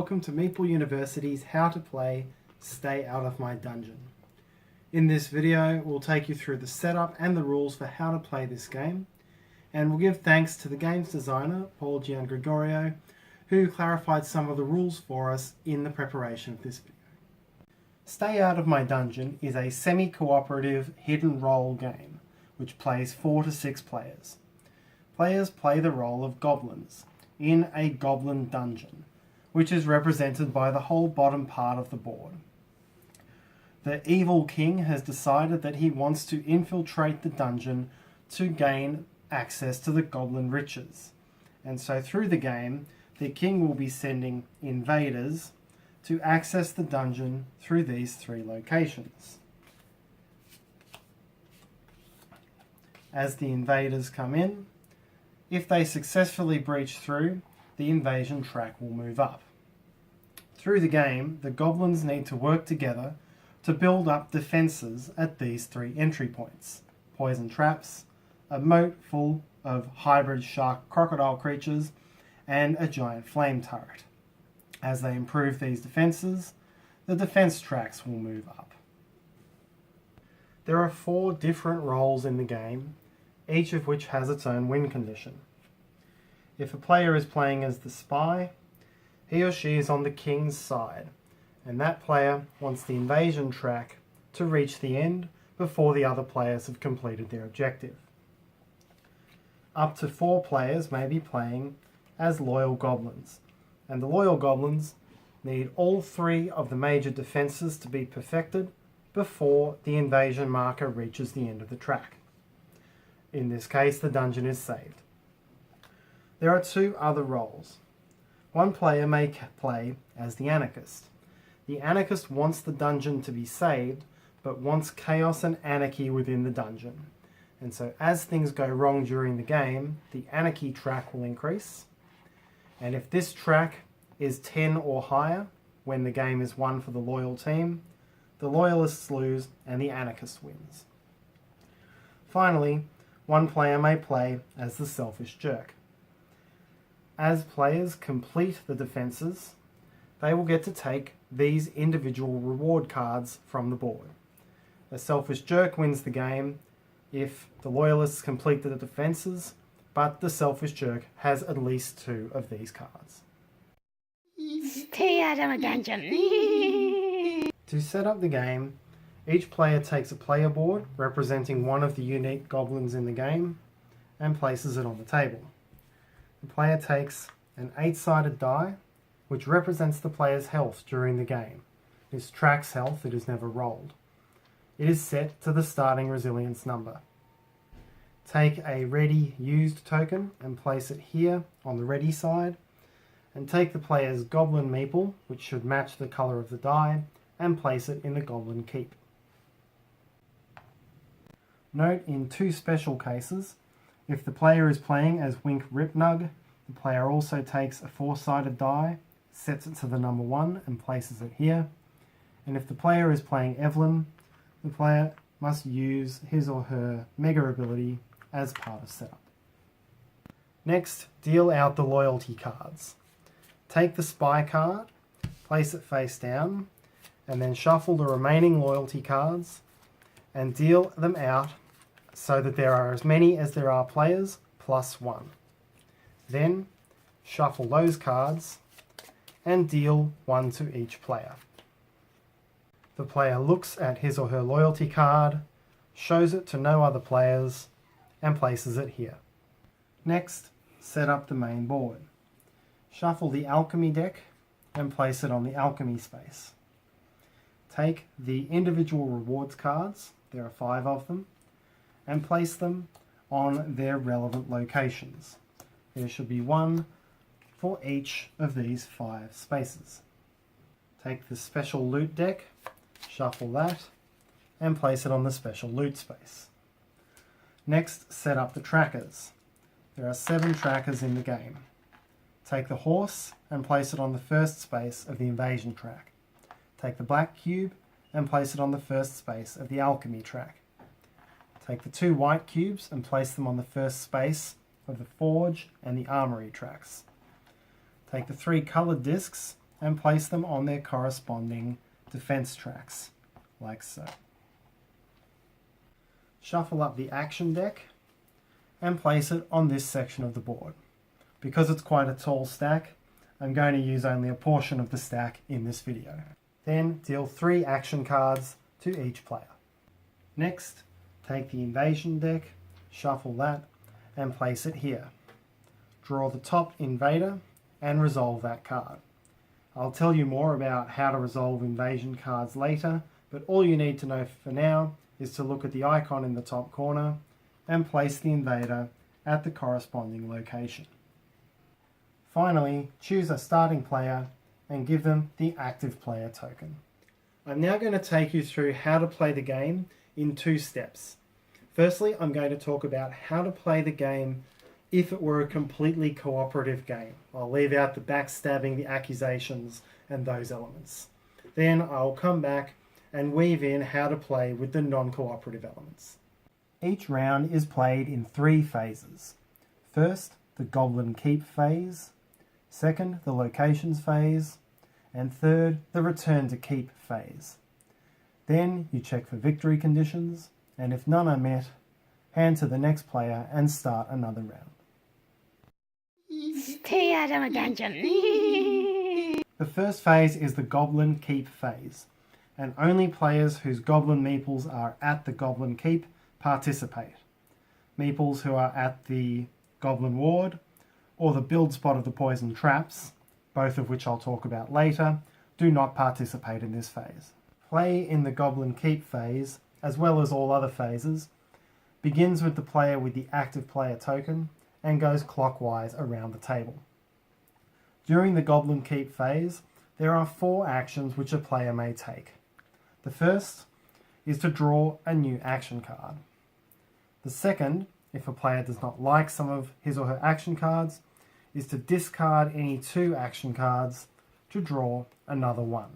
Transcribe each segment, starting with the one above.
welcome to Meeple University's How to Play Stay Out of My Dungeon. In this video, we'll take you through the setup and the rules for how to play this game, and we'll give thanks to the game's designer, Paul Gregorio, who clarified some of the rules for us in the preparation of this video. Stay Out of My Dungeon is a semi-cooperative hidden role game, which plays 4 to 6 players. Players play the role of goblins in a goblin dungeon, which is represented by the whole bottom part of the board. The evil king has decided that he wants to infiltrate the dungeon to gain access to the goblin riches. And so through the game, the king will be sending invaders to access the dungeon through these 3 locations. As the invaders come in, if they successfully breach through, the invasion track will move up. Through the game, the goblins need to work together to build up defences at these 3 entry points: poison traps, a moat full of hybrid shark crocodile creatures, and a giant flame turret. As they improve these defences, the defence tracks will move up. There are 4 different roles in the game, each of which has its own win condition. If a player is playing as the spy, he or she is on the king's side, and that player wants the invasion track to reach the end before the other players have completed their objective. Up to 4 players may be playing as loyal goblins, and the loyal goblins need all 3 of the major defences to be perfected before the invasion marker reaches the end of the track. In this case, the dungeon is saved. There are 2 other roles. One player may play as the anarchist. The anarchist wants the dungeon to be saved, but wants chaos and anarchy within the dungeon. And so as things go wrong during the game, the anarchy track will increase. And if this track is 10 or higher, when the game is won for the loyal team, the loyalists lose and the anarchist wins. Finally, one player may play as the selfish jerk. As players complete the defences, they will get to take these individual reward cards from the board. A selfish jerk wins the game if the loyalists complete the defences, but the selfish jerk has at least 2 of these cards. Stay out of my dungeon. To set up the game, each player takes a player board representing one of the unique goblins in the game and places it on the table. The player takes an 8-sided die, which represents the player's health during the game. This tracks health it is never rolled. It is set to the starting resilience number. Take a ready used token and place it here on the ready side, and take the player's goblin meeple, which should match the colour of the die, and place it in the goblin keep. Note, in 2 special cases, if the player is playing as Wink Ripnug, the player also takes a 4-sided die, sets it to the number 1 and places it here. And if the player is playing Evelyn, the player must use his or her mega ability as part of setup. Next, deal out the loyalty cards. Take the spy card, place it face down, and then shuffle the remaining loyalty cards and deal them out so that there are as many as there are players plus 1. Then shuffle those cards and deal 1 to each player. The player looks at his or her loyalty card, shows it to no other players, and places it here. Next, set up the main board. Shuffle the alchemy deck and place it on the alchemy space. Take the individual rewards cards, there are 5 of them, and place them on their relevant locations. There should be 1 for each of these 5 spaces. Take the special loot deck, shuffle that, and place it on the special loot space. Next, set up the trackers. There are 7 trackers in the game. Take the horse and place it on the first space of the invasion track. Take the black cube and place it on the first space of the alchemy track. Take the 2 white cubes and place them on the first space of the forge and the armory tracks. Take the 3 coloured discs and place them on their corresponding defense tracks, like so. Shuffle up the action deck and place it on this section of the board. Because it's quite a tall stack, I'm going to use only a portion of the stack in this video. Then deal 3 action cards to each player. Next, take the invasion deck, shuffle that, and place it here. Draw the top invader and resolve that card. I'll tell you more about how to resolve invasion cards later, but all you need to know for now is to look at the icon in the top corner and place the invader at the corresponding location. Finally, choose a starting player and give them the active player token. I'm now going to take you through how to play the game in 2 steps. Firstly, I'm going to talk about how to play the game if it were a completely cooperative game. I'll leave out the backstabbing, the accusations, and those elements. Then I'll come back and weave in how to play with the non-cooperative elements. Each round is played in 3 phases. First, the Goblin Keep phase. Second, the Locations phase. And third, the Return to Keep phase. Then you check for victory conditions, and if none are met, hand to the next player and start another round. Stay out of a dungeon. The first phase is the Goblin Keep phase, and only players whose Goblin Meeples are at the Goblin Keep participate. Meeples who are at the Goblin Ward or the build spot of the Poison Traps, both of which I'll talk about later, do not participate in this phase. Play in the Goblin Keep phase, as well as all other phases, begins with the player with the active player token and goes clockwise around the table. During the Goblin Keep phase, there are 4 actions which a player may take. The first is to draw a new action card. The second, if a player does not like some of his or her action cards, is to discard any 2 action cards to draw another one.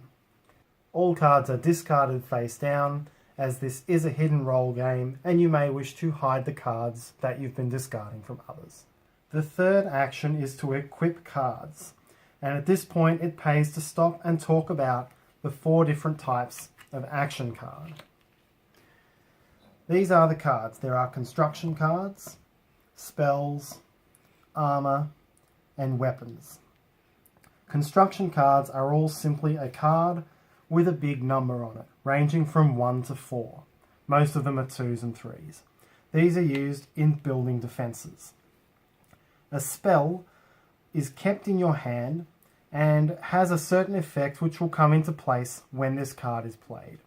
All cards are discarded face down, as this is a hidden role game and you may wish to hide the cards that you've been discarding from others. The third action is to equip cards, and at this point it pays to stop and talk about the 4 different types of action card. These are the cards. There are construction cards, spells, armor, and weapons. Construction cards are all simply a card with a big number on it, ranging from 1 to 4. Most of them are 2s and 3s. These are used in building defences. A spell is kept in your hand and has a certain effect which will come into place when this card is played.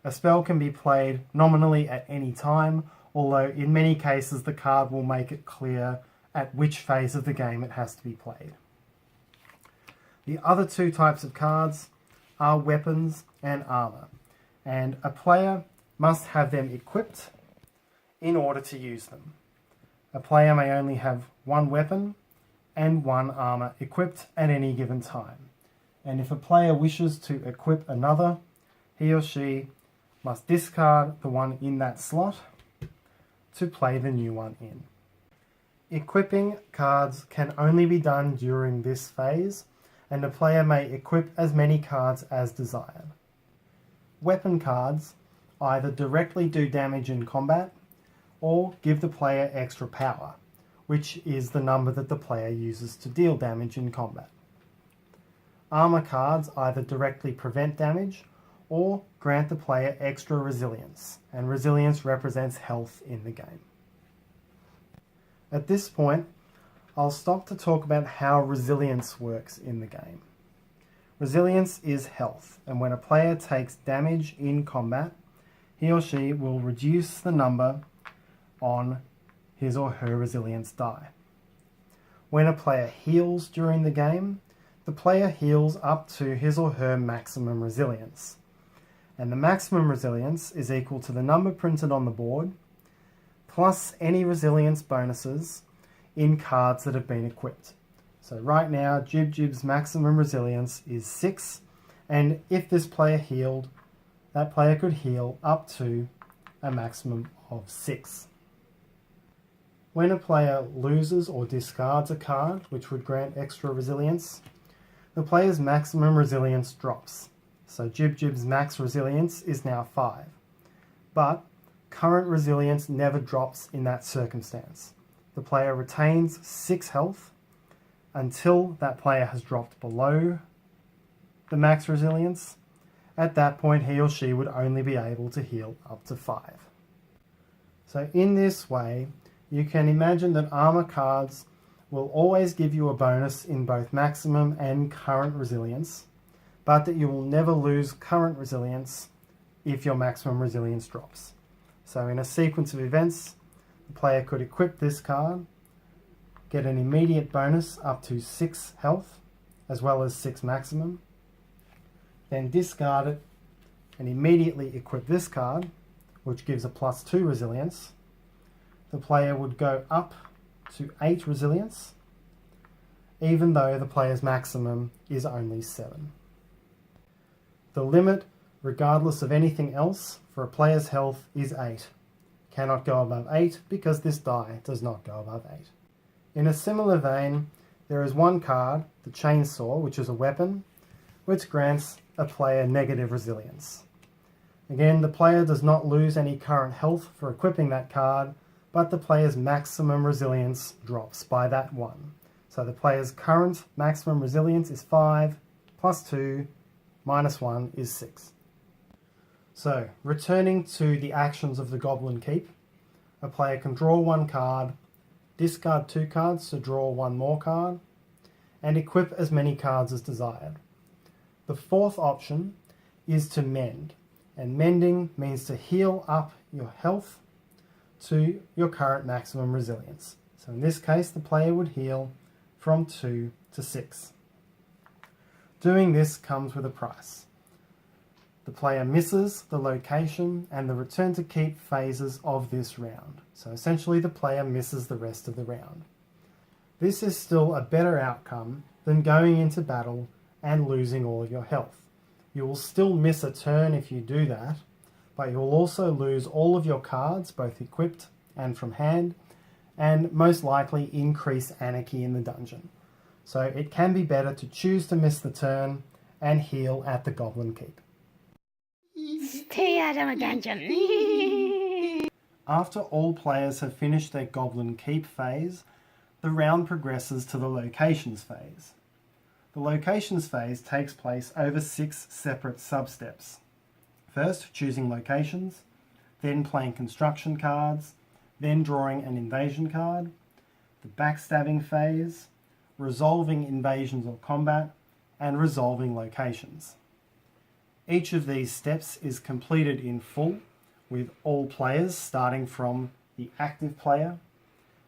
A spell can be played nominally at any time, although in many cases the card will make it clear at which phase of the game it has to be played. The other 2 types of cards are weapons and armor, and a player must have them equipped in order to use them. A player may only have 1 weapon and 1 armor equipped at any given time, and if a player wishes to equip another, he or she must discard the one in that slot to play the new one in. Equipping cards can only be done during this phase, and a player may equip as many cards as desired. Weapon cards either directly do damage in combat or give the player extra power, which is the number that the player uses to deal damage in combat. Armor cards either directly prevent damage or grant the player extra resilience, and resilience represents health in the game. At this point, I'll stop to talk about how resilience works in the game. Resilience is health, and when a player takes damage in combat, he or she will reduce the number on his or her resilience die. When a player heals during the game, the player heals up to his or her maximum resilience. And the maximum resilience is equal to the number printed on the board, plus any resilience bonuses in cards that have been equipped. So right now, Jib's maximum resilience is 6, and if this player healed, that player could heal up to a maximum of 6. When a player loses or discards a card which would grant extra resilience, the player's maximum resilience drops. So Jib Jib's max resilience is now 5. But current resilience never drops in that circumstance. The player retains 6 health until that player has dropped below the max resilience. At that point, he or she would only be able to heal up to 5. So in this way, you can imagine that armor cards will always give you a bonus in both maximum and current resilience, but that you will never lose current resilience if your maximum resilience drops. So in a sequence of events, the player could equip this card, get an immediate bonus up to 6 health, as well as 6 maximum, then discard it and immediately equip this card, which gives a +2 resilience. The player would go up to 8 resilience, even though the player's maximum is only 7. The limit, regardless of anything else, for a player's health is 8. Cannot go above 8 because this die does not go above 8. In a similar vein, there is one card, the Chainsaw, which is a weapon, which grants a player negative resilience. Again, the player does not lose any current health for equipping that card, but the player's maximum resilience drops by that 1. So the player's current maximum resilience is 5, +2, -1 is 6. So, returning to the actions of the Goblin Keep, a player can draw 1 card, discard 2 cards to draw 1 more card, and equip as many cards as desired. The fourth option is to mend, and mending means to heal up your health to your current maximum resilience. So in this case, the player would heal from 2 to 6. Doing this comes with a price. The player misses the location and the return to keep phases of this round. So essentially the player misses the rest of the round. This is still a better outcome than going into battle and losing all of your health. You will still miss a turn if you do that, but you will also lose all of your cards, both equipped and from hand, and most likely increase anarchy in the dungeon. So it can be better to choose to miss the turn and heal at the Goblin Keep. Stay out of a dungeon. After all players have finished their Goblin Keep phase, the round progresses to the Locations phase. The Locations phase takes place over 6 separate sub-steps. First, choosing locations, then playing construction cards, then drawing an invasion card, the Backstabbing phase, resolving invasions or combat, and resolving locations. Each of these steps is completed in full, with all players starting from the active player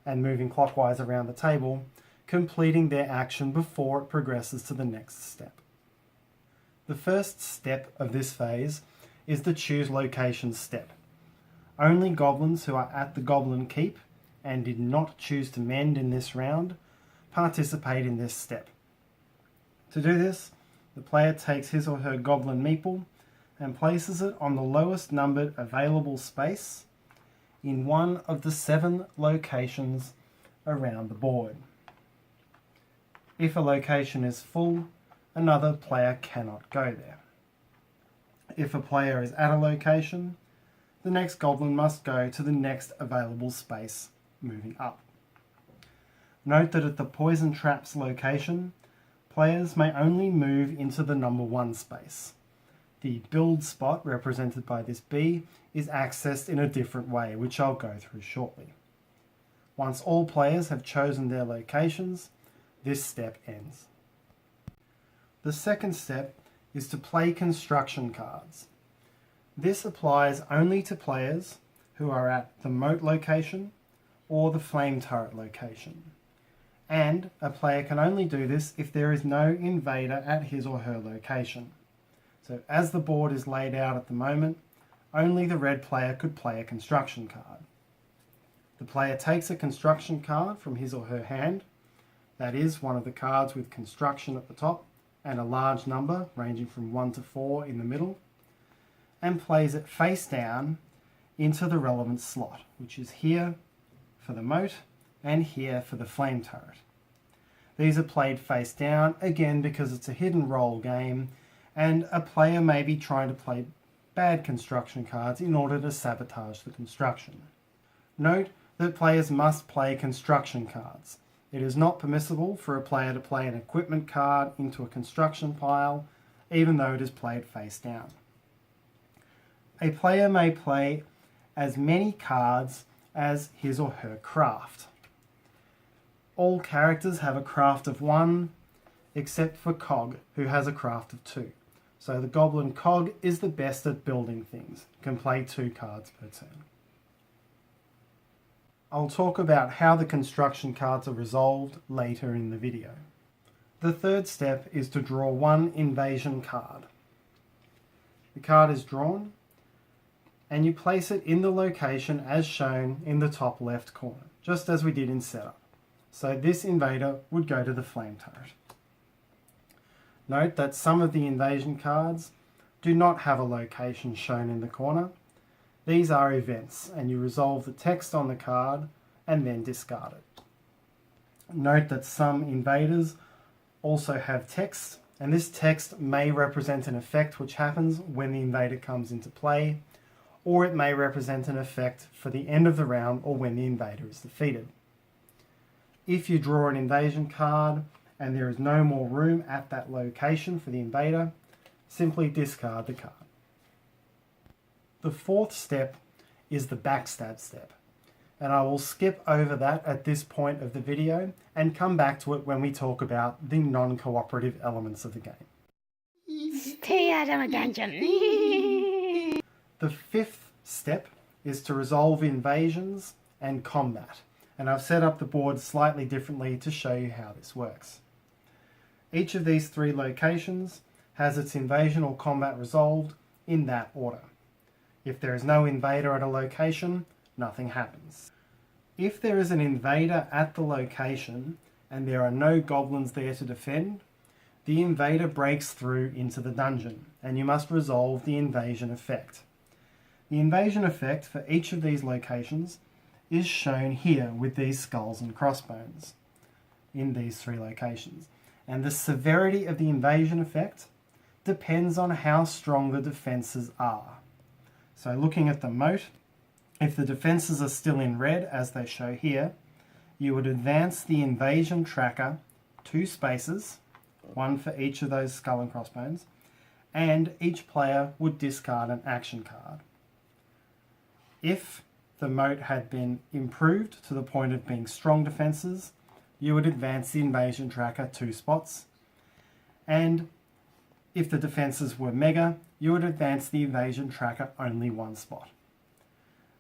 and moving clockwise around the table, completing their action before it progresses to the next step. The first step of this phase is the Choose Locations step. Only goblins who are at the Goblin Keep and did not choose to mend in this round participate in this step. To do this, the player takes his or her Goblin Meeple and places it on the lowest numbered available space in one of the 7 locations around the board. If a location is full, another player cannot go there. If a player is at a location, the next goblin must go to the next available space, moving up. Note that at the Poison Traps location, players may only move into the number 1 space. The build spot, represented by this B, is accessed in a different way, which I'll go through shortly. Once all players have chosen their locations, this step ends. The second step is to play construction cards. This applies only to players who are at the moat location or the flame turret location. And a player can only do this if there is no invader at his or her location. So as the board is laid out at the moment, only the red player could play a construction card. The player takes a construction card from his or her hand, that is, one of the cards with construction at the top and a large number ranging from 1 to 4 in the middle, and plays it face down into the relevant slot, which is here for the moat and here for the flame turret. These are played face down, again because it's a hidden role game, and a player may be trying to play bad construction cards in order to sabotage the construction. Note that players must play construction cards. It is not permissible for a player to play an equipment card into a construction pile, even though it is played face down. A player may play as many cards as his or her craft. All characters have a craft of 1, except for Cog, who has a craft of 2. So the Goblin Cog is the best at building things, can play 2 cards per turn. I'll talk about how the construction cards are resolved later in the video. The third step is to draw 1 invasion card. The card is drawn, and you place it in the location as shown in the top left corner, just as we did in setup. So this invader would go to the flame turret. Note that some of the invasion cards do not have a location shown in the corner. These are events, and you resolve the text on the card and then discard it. Note that some invaders also have text, and this text may represent an effect which happens when the invader comes into play, or it may represent an effect for the end of the round or when the invader is defeated. If you draw an invasion card and there is no more room at that location for the invader, simply discard the card. The fourth step is the backstab step, and I will skip over that at this point of the video and come back to it when we talk about the non-cooperative elements of the game. Stay out of a dungeon. The fifth step is to resolve invasions and combat, and I've set up the board slightly differently to show you how this works. Each of these 3 locations has its invasion or combat resolved in that order. If there is no invader at a location, nothing happens. If there is an invader at the location and there are no goblins there to defend, the invader breaks through into the dungeon, and you must resolve the invasion effect. The invasion effect for each of these locations is shown here with these skulls and crossbones in these 3 locations. And the severity of the invasion effect depends on how strong the defences are. So looking at the moat, if the defences are still in red, as they show here, you would advance the invasion tracker 2 spaces, 1 for each of those skull and crossbones, and each player would discard an action card. If the moat had been improved to the point of being strong defences, you would advance the invasion tracker 2 spots, and if the defences were mega, you would advance the invasion tracker only 1 spot.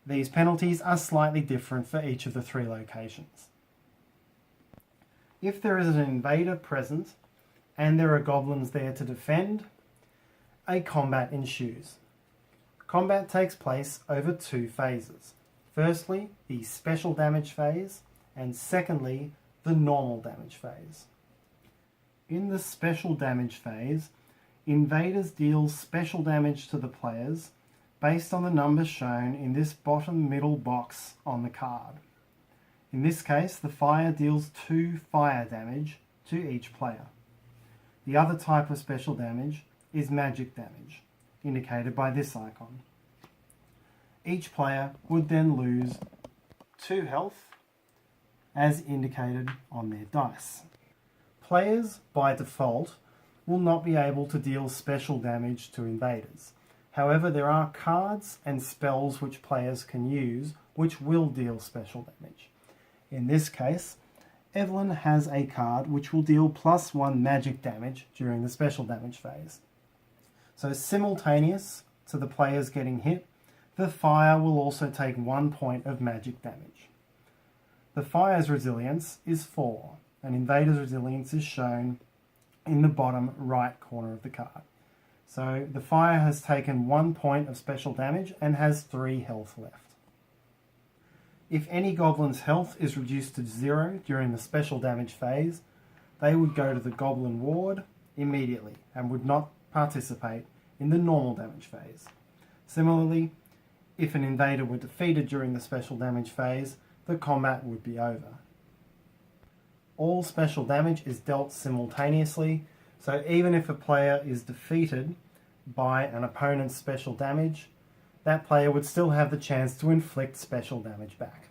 These penalties are slightly different for each of the 3 locations. If there is an invader present and there are goblins there to defend, a combat ensues. Combat takes place over 2 phases. Firstly, the special damage phase, and secondly, the normal damage phase. In the special damage phase, invaders deal special damage to the players based on the numbers shown in this bottom middle box on the card. In this case, the fire deals 2 fire damage to each player. The other type of special damage is magic damage, indicated by this icon. Each player would then lose 2 health, as indicated on their dice. Players, by default, will not be able to deal special damage to invaders. However, there are cards and spells which players can use which will deal special damage. In this case, Evelyn has a card which will deal +1 magic damage during the special damage phase. So simultaneous to the players getting hit, the fire will also take 1 point of magic damage. The fire's resilience is 4, and invader's resilience is shown in the bottom right corner of the card. So the fire has taken 1 point of special damage and has 3 health left. If any goblin's health is reduced to 0 during the special damage phase, they would go to the goblin ward immediately and would not participate in the normal damage phase. Similarly, if an invader were defeated during the special damage phase, the combat would be over. All special damage is dealt simultaneously, so even if a player is defeated by an opponent's special damage, that player would still have the chance to inflict special damage back.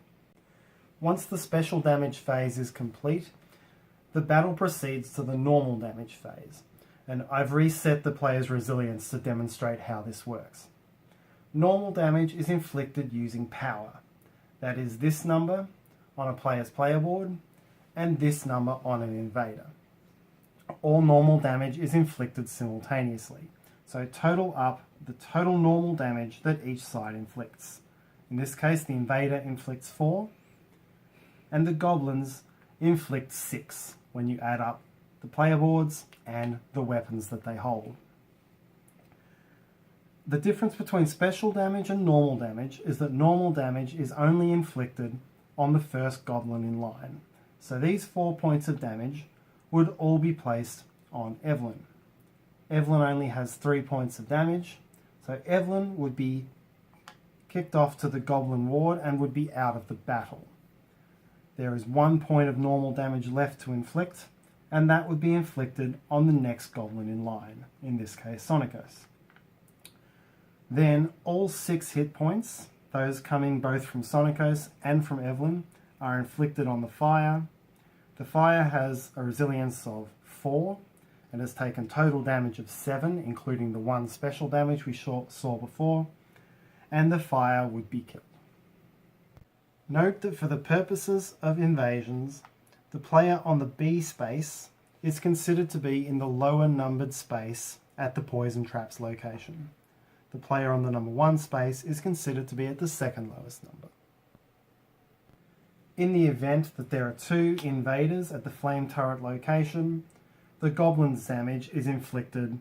Once the special damage phase is complete, the battle proceeds to the normal damage phase, and I've reset the player's resilience to demonstrate how this works. Normal damage is inflicted using power. That is this number on a player's player board and this number on an invader. All normal damage is inflicted simultaneously, so total up the total normal damage that each side inflicts. In this case, the invader inflicts 4, and the goblins inflict 6 when you add up the player boards and the weapons that they hold. The difference between special damage and normal damage is that normal damage is only inflicted on the first goblin in line. So these 4 points of damage would all be placed on Evelyn. Evelyn only has 3 points of damage, so Evelyn would be kicked off to the goblin ward and would be out of the battle. There is 1 point of normal damage left to inflict, and that would be inflicted on the next goblin in line, in this case Sonicos. Then all 6 hit points, those coming both from Sonicos and from Evelyn, are inflicted on the fire. The fire has a resilience of 4 and has taken total damage of 7, including the 1 special damage we saw before, and the fire would be killed. Note that for the purposes of invasions, the player on the B space is considered to be in the lower numbered space at the poison traps location. The player on the number 1 space is considered to be at the second lowest number. In the event that there are 2 invaders at the flame turret location, the goblin's damage is inflicted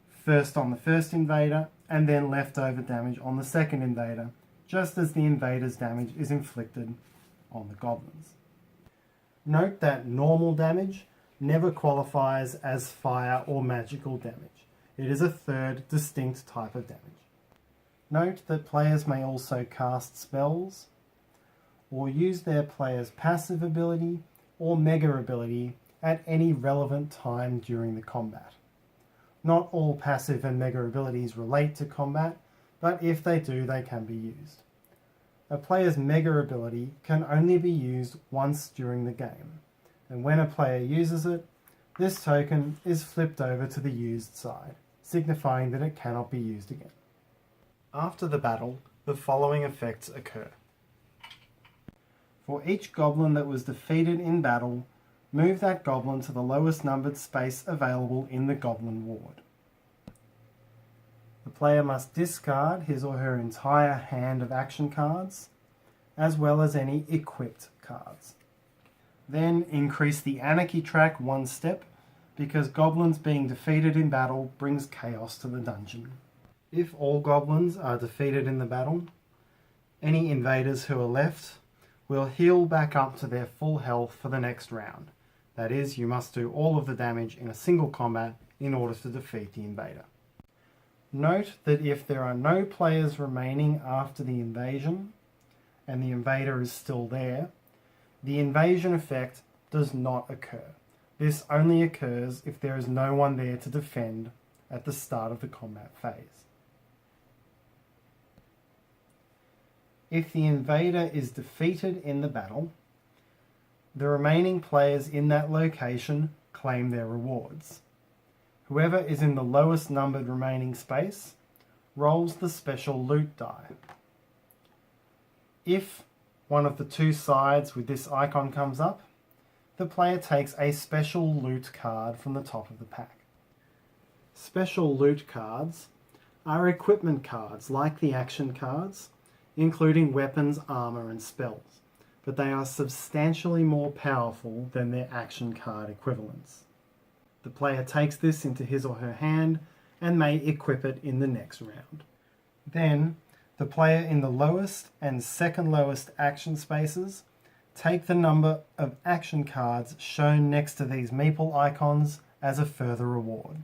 first on the first invader and then leftover damage on the second invader, just as the invader's damage is inflicted on the goblins. Note that normal damage never qualifies as fire or magical damage. It is a third distinct type of damage. Note that players may also cast spells or use their player's passive ability or mega ability at any relevant time during the combat. Not all passive and mega abilities relate to combat, but if they do, they can be used. A player's mega ability can only be used once during the game, and when a player uses it, this token is flipped over to the used side, signifying that it cannot be used again. After the battle, the following effects occur. For each goblin that was defeated in battle, move that goblin to the lowest numbered space available in the goblin ward. The player must discard his or her entire hand of action cards, as well as any equipped cards. Then increase the anarchy track 1 step, because goblins being defeated in battle brings chaos to the dungeon. If all goblins are defeated in the battle, any invaders who are left will heal back up to their full health for the next round. That is, you must do all of the damage in a single combat in order to defeat the invader. Note that if there are no players remaining after the invasion, and the invader is still there, the invasion effect does not occur. This only occurs if there is no one there to defend at the start of the combat phase. If the invader is defeated in the battle, the remaining players in that location claim their rewards. Whoever is in the lowest numbered remaining space rolls the special loot die. If one of the 2 sides with this icon comes up, the player takes a special loot card from the top of the pack. Special loot cards are equipment cards like the action cards, including weapons, armor, and spells, but they are substantially more powerful than their action card equivalents. The player takes this into his or her hand and may equip it in the next round. Then, the player in the lowest and second lowest action spaces take the number of action cards shown next to these Meeple icons as a further reward.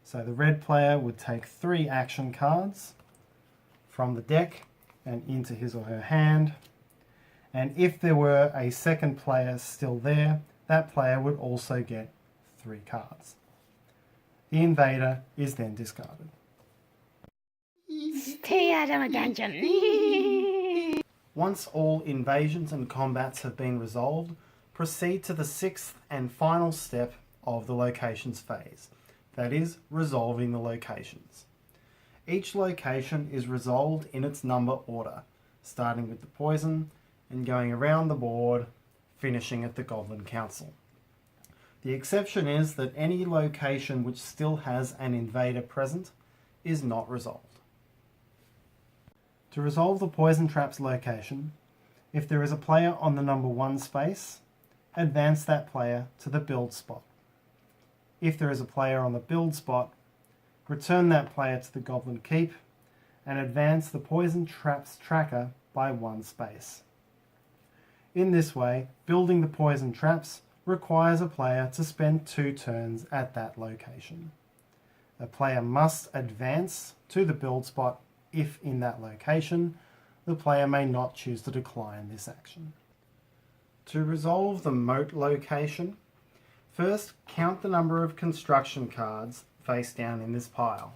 So the red player would take 3 action cards from the deck and into his or her hand, and if there were a second player still there, that player would also get 3 cards. The invader is then discarded. Stay out of my dungeon. Once all invasions and combats have been resolved, proceed to the 6th and final step of the locations phase, that is, resolving the locations. Each location is resolved in its number order, starting with the poison and going around the board, finishing at the Goblin Council. The exception is that any location which still has an invader present is not resolved. To resolve the poison trap's location, if there is a player on the number 1 space, advance that player to the build spot. If there is a player on the build spot, return that player to the Goblin Keep and advance the poison trap's tracker by 1 space. In this way, building the poison traps requires a player to spend 2 turns at that location. A player must advance to the build spot if in that location. The player may not choose to decline this action. To resolve the moat location, first count the number of construction cards face down in this pile.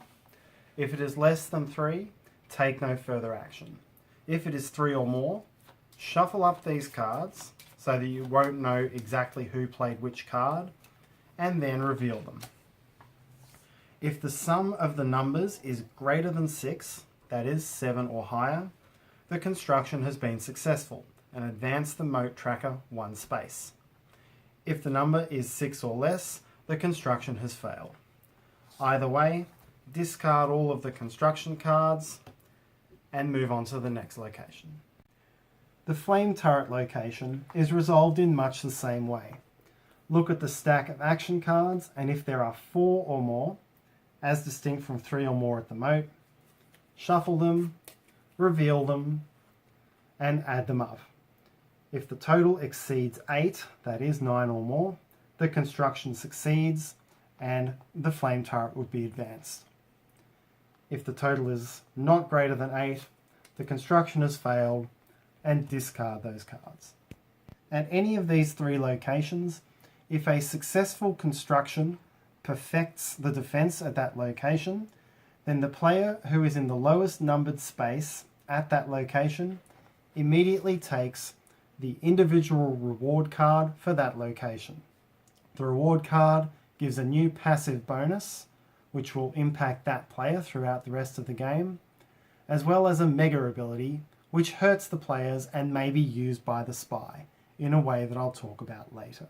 If it is less than 3, take no further action. If it is 3 or more, shuffle up these cards so that you won't know exactly who played which card, and then reveal them. If the sum of the numbers is greater than 6, that is 7 or higher, the construction has been successful and advance the moat tracker 1 space. If the number is 6 or less, the construction has failed. Either way, discard all of the construction cards and move on to the next location. The flame turret location is resolved in much the same way. Look at the stack of action cards, and if there are 4 or more, as distinct from 3 or more at the moat, shuffle them, reveal them, and add them up. If the total exceeds 8, that is 9 or more, the construction succeeds and the flame turret would be advanced. If the total is not greater than 8, the construction has failed and discard those cards. At any of these 3 locations, if a successful construction perfects the defense at that location, then the player who is in the lowest numbered space at that location immediately takes the individual reward card for that location. The reward card gives a new passive bonus, which will impact that player throughout the rest of the game, as well as a mega ability, which hurts the players and may be used by the spy, in a way that I'll talk about later.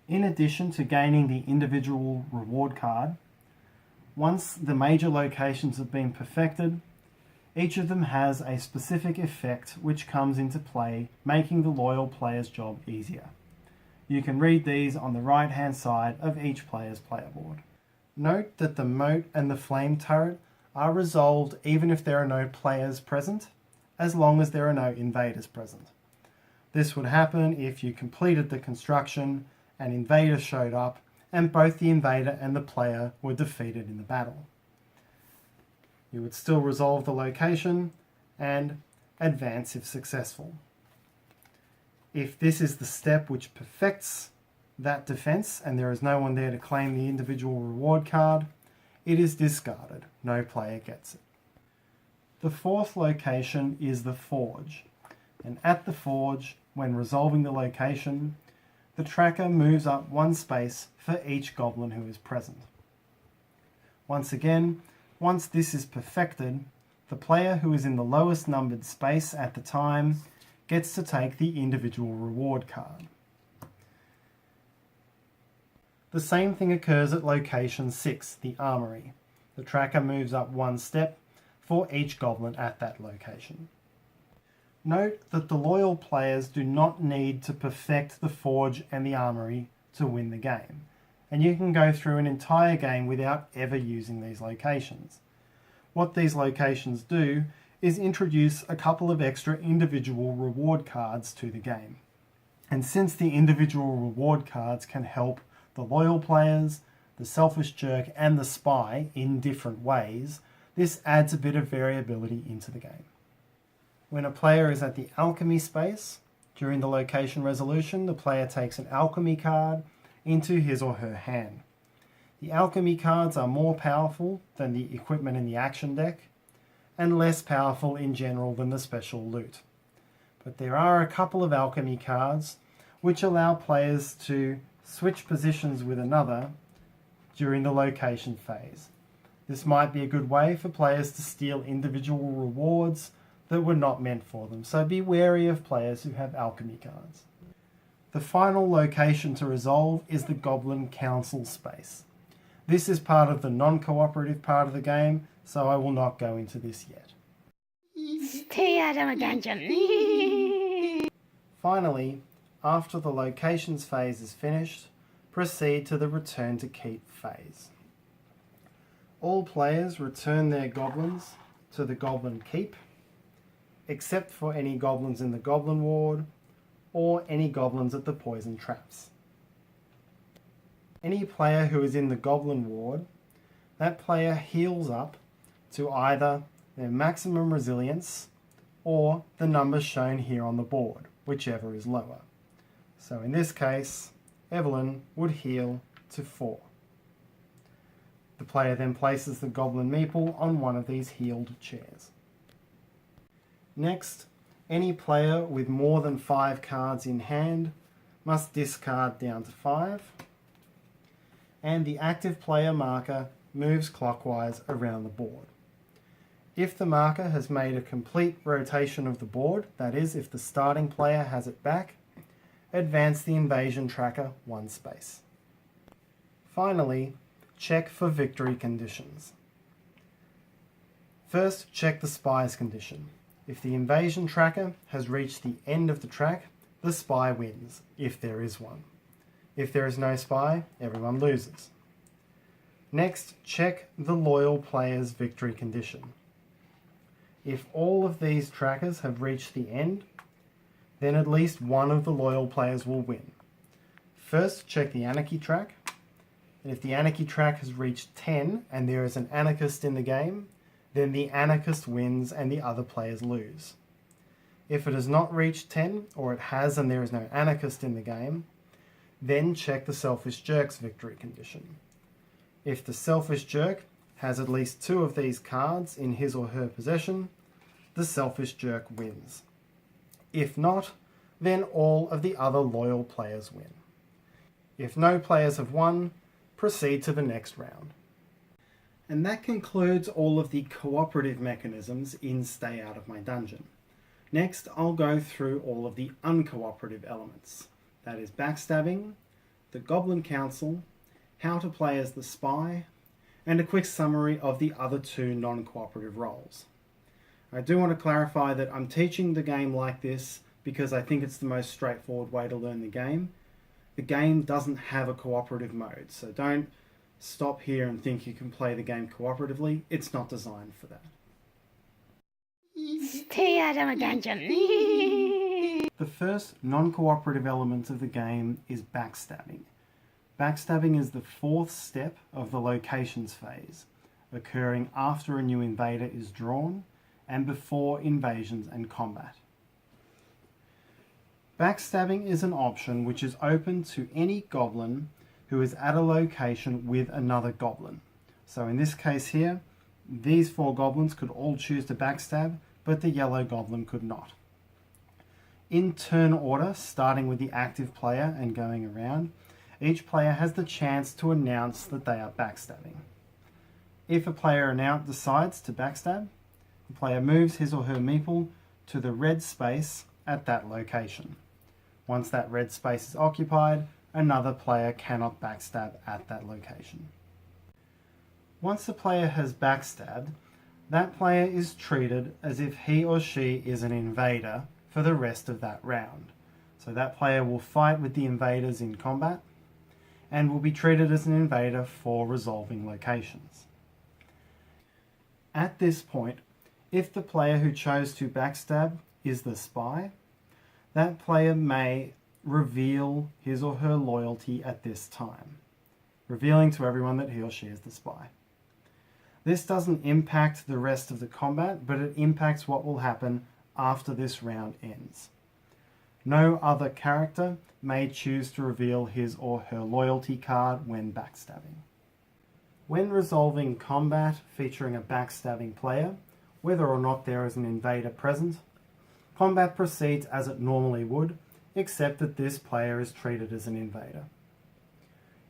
In addition to gaining the individual reward card, once the major locations have been perfected, each of them has a specific effect which comes into play, making the loyal player's job easier. You can read these on the right hand side of each player's player board. Note that the moat and the flame turret are resolved even if there are no players present, as long as there are no invaders present. This would happen if you completed the construction, an invader showed up, and both the invader and the player were defeated in the battle. You would still resolve the location and advance if successful. If this is the step which perfects that defense and there is no one there to claim the individual reward card, it is discarded. No player gets it. The 4th location is the forge, and at the forge, when resolving the location, the tracker moves up 1 space for each goblin who is present. Once again, once this is perfected, the player who is in the lowest numbered space at the time gets to take the individual reward card. The same thing occurs at location 6, the armory. The tracker moves up 1 step for each goblin at that location. Note that the loyal players do not need to perfect the forge and the armory to win the game, and you can go through an entire game without ever using these locations. What these locations do is introduce a couple of extra individual reward cards to the game. And since the individual reward cards can help the loyal players, the selfish jerk, and the spy in different ways, this adds a bit of variability into the game. When a player is at the alchemy space, During the location resolution, the player takes an alchemy card into his or her hand. The alchemy cards are more powerful than the equipment in the action deck, and less powerful in general than the special loot. But there are a couple of alchemy cards which allow players to switch positions with another during the location phase. This might be a good way for players to steal individual rewards that were not meant for them, so be wary of players who have alchemy cards. The final location to resolve is the Goblin Council space. This is part of the non-cooperative part of the game, so I will not go into this yet. Stay out of a dungeon. Finally, after the locations phase is finished, proceed to the return to keep phase. All players return their goblins to the Goblin Keep, except for any goblins in the Goblin Ward or any goblins at the poison traps. Any player who is in the Goblin Ward, that player heals up to either their maximum resilience or the numbers shown here on the board, whichever is lower. So in this case, Evelyn would heal to 4. The player then places the Goblin Meeple on one of these healed chairs. Next, any player with more than 5 cards in hand must discard down to 5, and the active player marker moves clockwise around the board. If the marker has made a complete rotation of the board, that is, if the starting player has it back, advance the invasion tracker 1 space. Finally, check for victory conditions. First, check the spy's condition. If the invasion tracker has reached the end of the track, the spy wins, if there is one. If there is no spy, everyone loses. Next, check the loyal player's victory condition. If all of these trackers have reached the end, then at least one of the loyal players will win. First, check the anarchy track. And if the anarchy track has reached 10 and there is an anarchist in the game, then the anarchist wins and the other players lose. If it has not reached 10, or it has and there is no anarchist in the game, then check the selfish jerk's victory condition. If the selfish jerk has at least 2 of these cards in his or her possession, the selfish jerk wins. If not, then all of the other loyal players win. If no players have won, proceed to the next round. And that concludes all of the cooperative mechanisms in Stay Out of My Dungeon. Next, I'll go through all of the uncooperative elements. That is Backstabbing, the Goblin Council, how to play as the spy, and a quick summary of the other 2 non-cooperative roles. I do want to clarify that I'm teaching the game like this because I think it's the most straightforward way to learn the game. The game doesn't have a cooperative mode, so don't stop here and think you can play the game cooperatively. It's not designed for that. Stay out of a dungeon. The first non-cooperative element of the game is Backstabbing. Backstabbing is the 4th step of the locations phase, occurring after a new invader is drawn and before invasions and combat. Backstabbing is an option which is open to any goblin who is at a location with another goblin. So in this case here, these 4 goblins could all choose to backstab, but the yellow goblin could not. In turn order, starting with the active player and going around, each player has the chance to announce that they are backstabbing. If a player decides to backstab, the player moves his or her meeple to the red space at that location. Once that red space is occupied, another player cannot backstab at that location. Once a player has backstabbed, that player is treated as if he or she is an invader for the rest of that round. So that player will fight with the invaders in combat and will be treated as an invader for resolving locations. At this point, if the player who chose to backstab is the spy, that player may reveal his or her loyalty at this time, revealing to everyone that he or she is the spy. This doesn't impact the rest of the combat, but it impacts what will happen after this round ends. No other character may choose to reveal his or her loyalty card when backstabbing. When resolving combat featuring a backstabbing player, whether or not there is an invader present, combat proceeds as it normally would, except that this player is treated as an invader.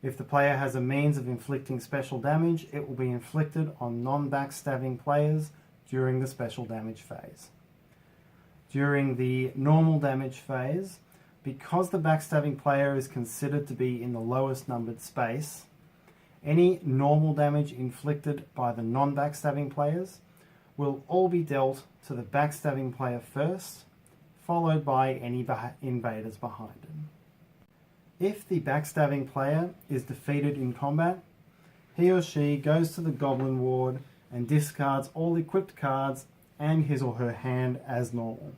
If the player has a means of inflicting special damage, it will be inflicted on non-backstabbing players during the special damage phase. During the normal damage phase, because the backstabbing player is considered to be in the lowest numbered space, any normal damage inflicted by the non-backstabbing players will all be dealt to the backstabbing player first, followed by any invaders behind him. If the backstabbing player is defeated in combat, he or she goes to the Goblin ward and discards all equipped cards and his or her hand as normal.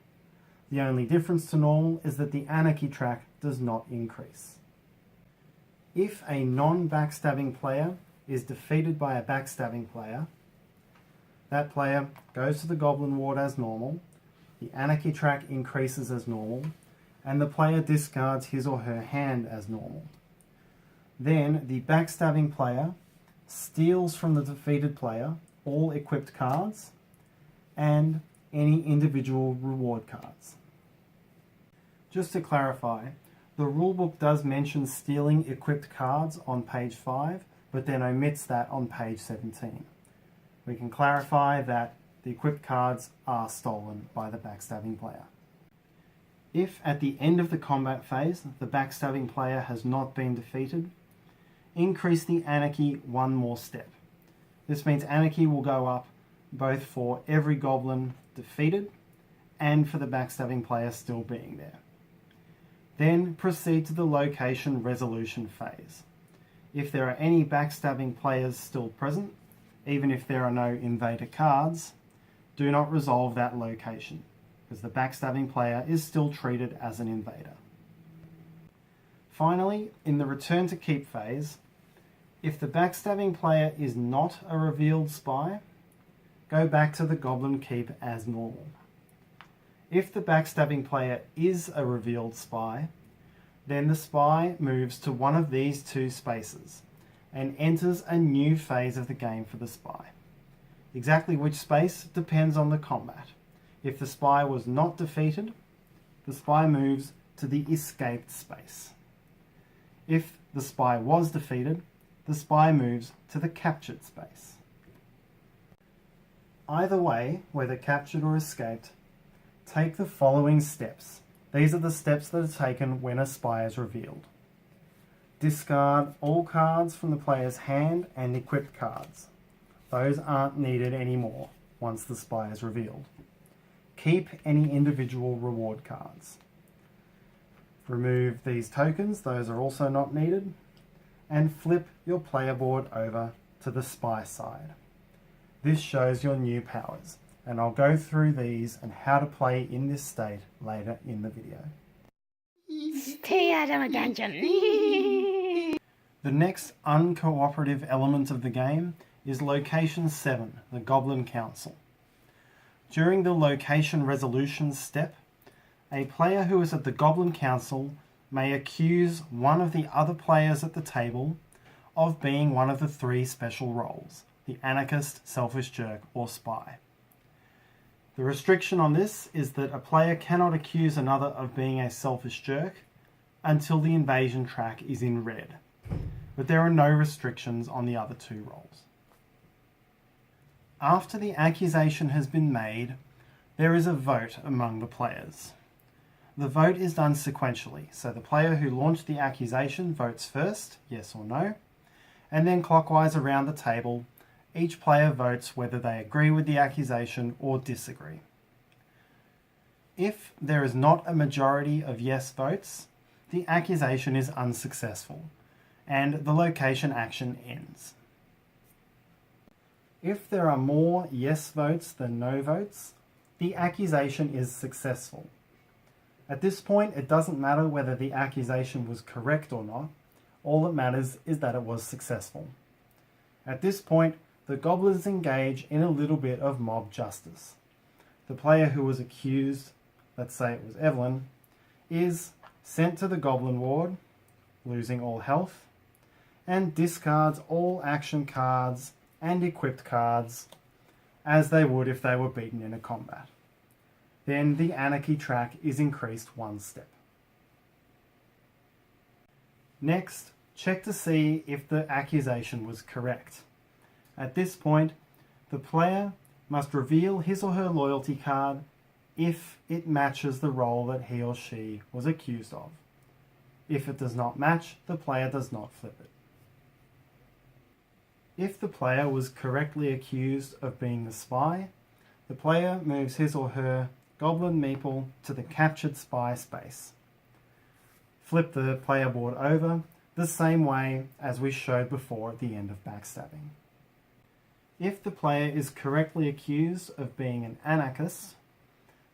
The only difference to normal is that the anarchy track does not increase. If a non-backstabbing player is defeated by a backstabbing player, that player goes to the Goblin ward as normal, the anarchy track increases as normal, and the player discards his or her hand as normal. Then the backstabbing player steals from the defeated player all equipped cards and any individual reward cards. Just to clarify, the rulebook does mention stealing equipped cards on page 5, but then omits that on page 17. We can clarify that the equipped cards are stolen by the backstabbing player. If at the end of the combat phase the backstabbing player has not been defeated, increase the anarchy one more step. This means anarchy will go up both for every goblin defeated and for the backstabbing player still being there. Then proceed to the location resolution phase. If there are any backstabbing players still present, even if there are no invader cards, do not resolve that location, because the backstabbing player is still treated as an invader. Finally, in the return to keep phase, if the backstabbing player is not a revealed spy, go back to the Goblin Keep as normal. If the backstabbing player is a revealed spy, then the spy moves to one of these two spaces and enters a new phase of the game for the spy. Exactly which space depends on the combat. If the spy was not defeated, the spy moves to the escaped space. If the spy was defeated, the spy moves to the captured space. Either way, whether captured or escaped, take the following steps. These are the steps that are taken when a spy is revealed. Discard all cards from the player's hand and equipped cards. Those aren't needed anymore once the spy is revealed. Keep any individual reward cards. Remove these tokens, those are also not needed. And flip your player board over to the spy side. This shows your new powers, and I'll go through these and how to play in this state later in the video. Stay out of my dungeon. The next uncooperative element of the game is Location 7, the Goblin Council. During the location resolution step, a player who is at the Goblin Council may accuse one of the other players at the table of being one of the three special roles, the anarchist, selfish jerk, or spy. The restriction on this is that a player cannot accuse another of being a selfish jerk until the invasion track is in red, but there are no restrictions on the other two roles. After the accusation has been made, there is a vote among the players. The vote is done sequentially, so the player who launched the accusation votes first, yes or no, and then clockwise around the table, each player votes whether they agree with the accusation or disagree. If there is not a majority of yes votes, the accusation is unsuccessful, and the location action ends. If there are more yes votes than no votes, the accusation is successful. At this point, it doesn't matter whether the accusation was correct or not. All that matters is that it was successful. At this point, the goblins engage in a little bit of mob justice. The player who was accused, let's say it was Evelyn, is sent to the Goblin Ward, losing all health, and discards all action cards and equipped cards as they would if they were beaten in a combat. Then the Anarchy track is increased 1 step. Next, check to see if the accusation was correct. At this point, the player must reveal his or her loyalty card if it matches the role that he or she was accused of. If it does not match, the player does not flip it. If the player was correctly accused of being the spy, the player moves his or her Goblin Meeple to the captured spy space. Flip the player board over the same way as we showed before at the end of Backstabbing. If the player is correctly accused of being an anarchist,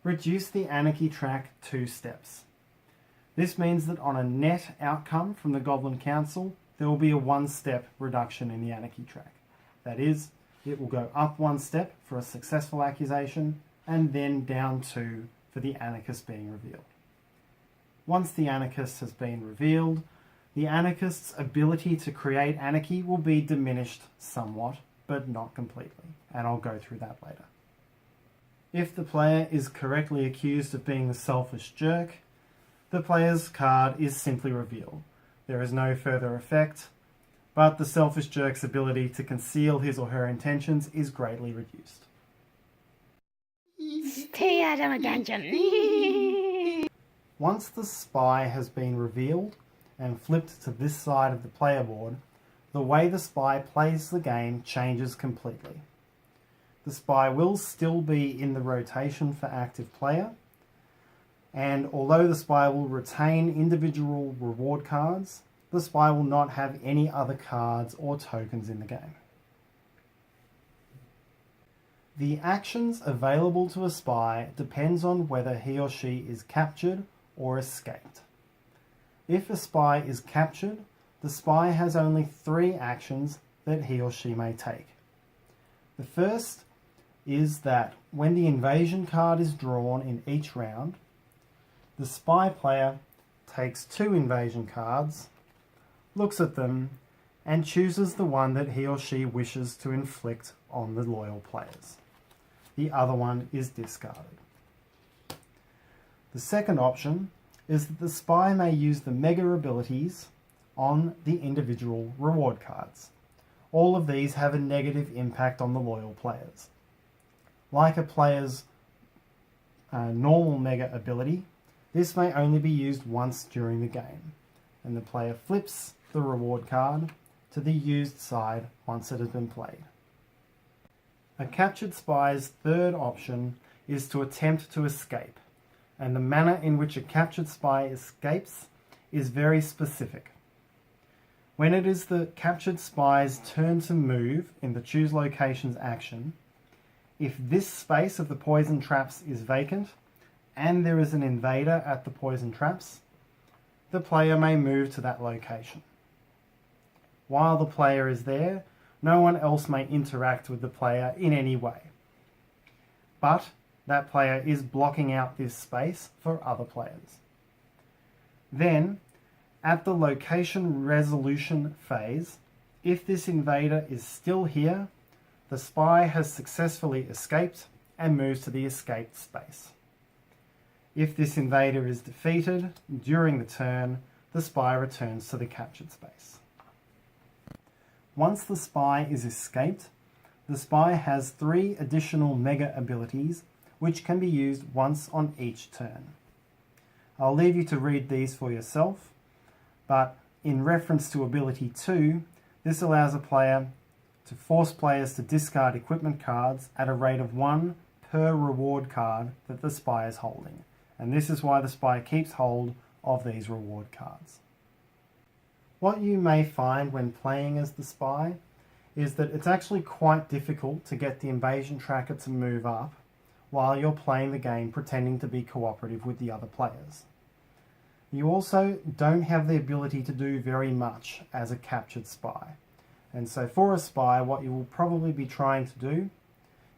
reduce the Anarchy track 2 steps. This means that on a net outcome from the Goblin Council, there will be a 1-step reduction in the Anarchy track. That is, it will go up 1 step for a successful accusation and then down 2 for the anarchist being revealed. Once the anarchist has been revealed, the anarchist's ability to create anarchy will be diminished somewhat, but not completely, and I'll go through that later. If the player is correctly accused of being the selfish jerk, the player's card is simply revealed. There is no further effect, but the selfish jerk's ability to conceal his or her intentions is greatly reduced. Stay out of my dungeon. Once the spy has been revealed and flipped to this side of the player board, the way the spy plays the game changes completely. The spy will still be in the rotation for active player, and although the spy will retain individual reward cards, the spy will not have any other cards or tokens in the game. The actions available to a spy depends on whether he or she is captured or escaped. If a spy is captured, the spy has only 3 actions that he or she may take. The first is that when the invasion card is drawn in each round, the spy player takes 2 invasion cards, looks at them, and chooses the one that he or she wishes to inflict on the loyal players. The other one is discarded. The second option is that the spy may use the mega abilities on the individual reward cards. All of these have a negative impact on the loyal players. Like a player's normal mega ability, this may only be used once during the game, and the player flips the reward card to the used side once it has been played. A captured spy's third option is to attempt to escape, and the manner in which a captured spy escapes is very specific. When it is the captured spy's turn to move in the Choose Locations action, if this space of the poison traps is vacant and there is an invader at the poison traps, the player may move to that location. While the player is there, no one else may interact with the player in any way. But that player is blocking out this space for other players. Then, at the location resolution phase, if this invader is still here, the spy has successfully escaped and moves to the escaped space. If this invader is defeated during the turn, the spy returns to the captured space. Once the spy is escaped, the spy has 3 additional mega abilities which can be used once on each turn. I'll leave you to read these for yourself, but in reference to ability 2, this allows a player to force players to discard equipment cards at a rate of 1 per reward card that the spy is holding, and this is why the spy keeps hold of these reward cards. What you may find when playing as the spy is that it's actually quite difficult to get the invasion tracker to move up while you're playing the game pretending to be cooperative with the other players. You also don't have the ability to do very much as a captured spy. And so for a spy, what you will probably be trying to do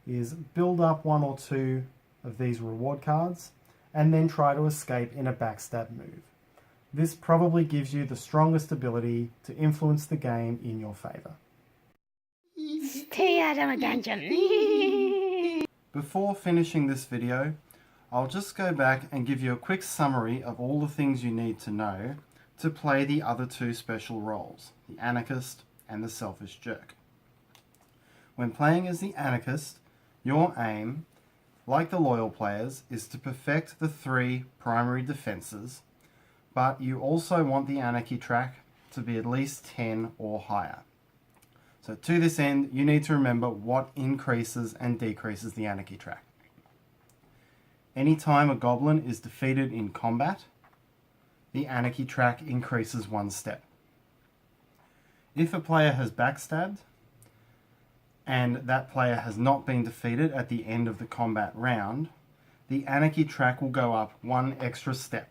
is build up 1 or 2 of these reward cards and then try to escape in a backstab move. This probably gives you the strongest ability to influence the game in your favour. Stay out of my dungeon. Before finishing this video, I'll just go back and give you a quick summary of all the things you need to know to play the other two special roles, the Anarchist and the Selfish Jerk. When playing as the Anarchist, your aim, like the loyal players, is to perfect the 3 primary defences, but you also want the Anarchy track to be at least 10 or higher. So to this end, you need to remember what increases and decreases the Anarchy track. Anytime a goblin is defeated in combat, the Anarchy track increases 1 step. If a player has backstabbed, and that player has not been defeated at the end of the combat round, the Anarchy track will go up 1 extra step,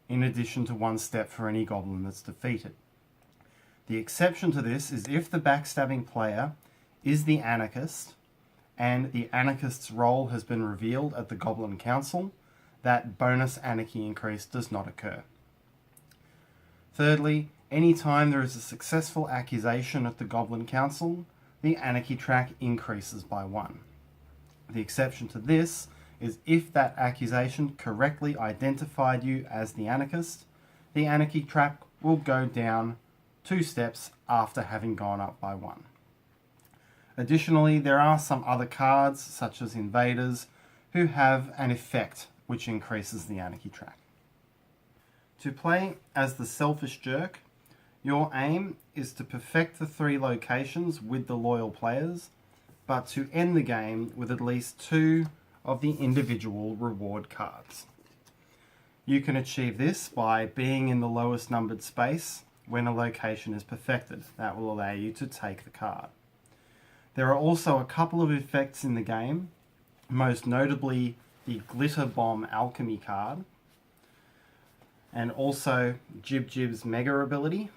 in addition to 1 step for any goblin that's defeated. The exception to this is if the backstabbing player is the Anarchist, and the Anarchist's role has been revealed at the Goblin Council, that bonus Anarchy increase does not occur. Thirdly, any time there is a successful accusation at the Goblin Council, the Anarchy track increases by 1. The exception to this is if that accusation correctly identified you as the Anarchist, the Anarchy track will go down 2 steps after having gone up by 1. Additionally, there are some other cards, such as Invaders, who have an effect which increases the Anarchy track. To play as the Selfish Jerk, your aim is to perfect the 3 locations with the loyal players, but to end the game with at least 2 of the individual reward cards. You can achieve this by being in the lowest numbered space when a location is perfected. That will allow you to take the card. There are also a couple of effects in the game, most notably the Glitter Bomb Alchemy card, and also Jib Jib's Mega ability,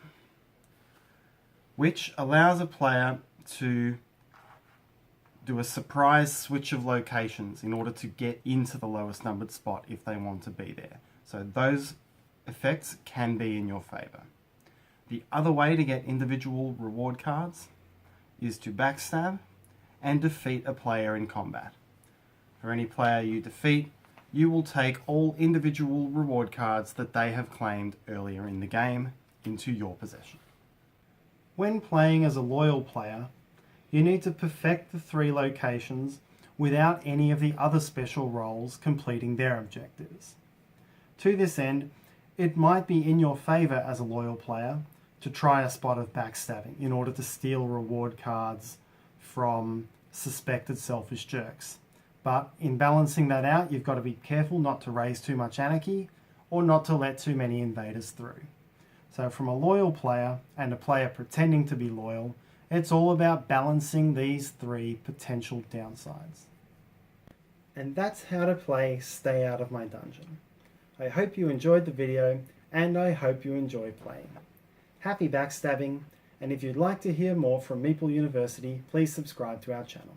which allows a player to do a surprise switch of locations in order to get into the lowest numbered spot if they want to be there. So those effects can be in your favour. The other way to get individual reward cards is to backstab and defeat a player in combat. For any player you defeat, you will take all individual reward cards that they have claimed earlier in the game into your possession. When playing as a loyal player, you need to perfect the 3 locations without any of the other special roles completing their objectives. To this end, it might be in your favour as a loyal player to try a spot of backstabbing in order to steal reward cards from suspected selfish jerks. But in balancing that out, you've got to be careful not to raise too much anarchy or not to let too many invaders through. So from a loyal player and a player pretending to be loyal, it's all about balancing these 3 potential downsides. And that's how to play Stay Out of My Dungeon. I hope you enjoyed the video, and I hope you enjoy playing. Happy backstabbing, and if you'd like to hear more from Meeple University, please subscribe to our channel.